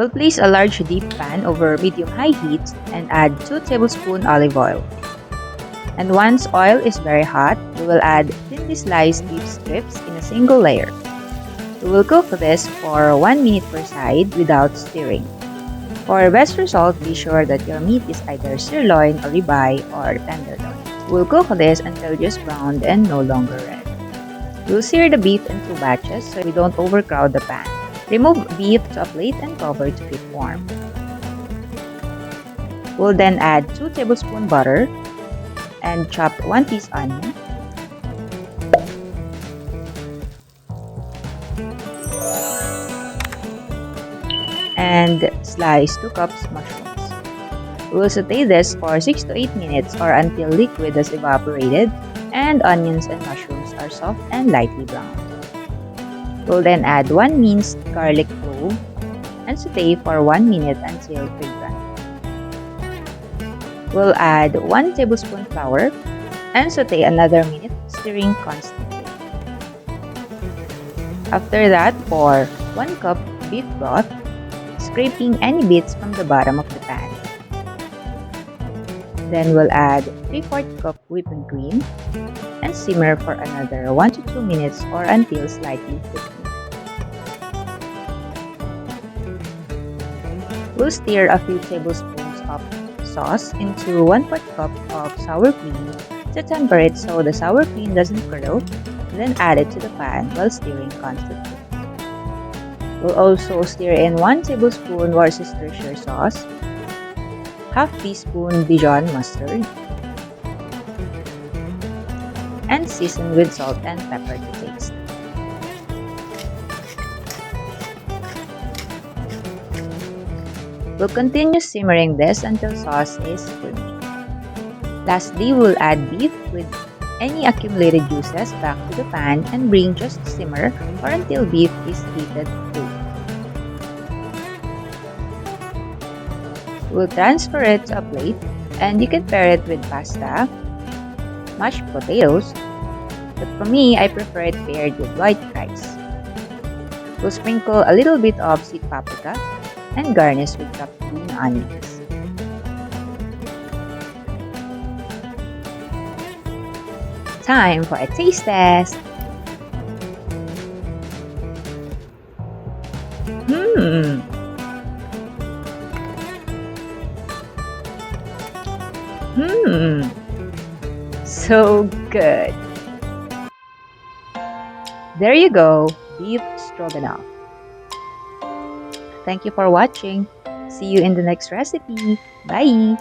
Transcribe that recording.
We'll place a large deep pan over medium-high heat and add 2 tablespoons olive oil. And once oil is very hot, we will add thinly sliced beef strips in a single layer. We will cook this for 1 minute per side without stirring. For best result, be sure that your meat is either sirloin or ribeye or tenderloin. We'll cook this until just browned and no longer red. We'll sear the beef in 2 batches so we don't overcrowd the pan. Remove beef to a plate and cover to keep warm. We'll then add 2 tablespoons butter and chop 1 piece onion, and slice 2 cups mushrooms. We'll saute this for 6 to 8 minutes or until liquid has evaporated and onions and mushrooms are soft and lightly browned. We'll then add 1 minced garlic clove and saute for 1 minute until fragrant. We'll add 1 tablespoon flour and saute another minute, stirring constantly. After that, pour 1 cup beef broth, scraping any bits from the bottom of the pan. Then we'll add 3/4 cup whipping cream and simmer for another 1 to 2 minutes or until slightly thickened. We'll stir a few tablespoons of sauce into 1/4 cup of sour cream to temper it so the sour cream doesn't curdle, then add it to the pan while stirring constantly. We'll also stir in 1 tablespoon Worcestershire sauce, half teaspoon Dijon mustard, and season with salt and pepper to taste. We'll continue simmering this until sauce is creamy. Lastly, we'll add beef with any accumulated juices back to the pan and bring just to simmer or until beef is heated through. We'll transfer it to a plate and you can pair it with pasta, mashed potatoes, but for me, I prefer it paired with white rice. We'll sprinkle a little bit of sweet paprika and garnish with chopped green onions. Time for a taste test! So good! There you go, beef stroganoff. Thank you for watching. See you in the next recipe. Bye!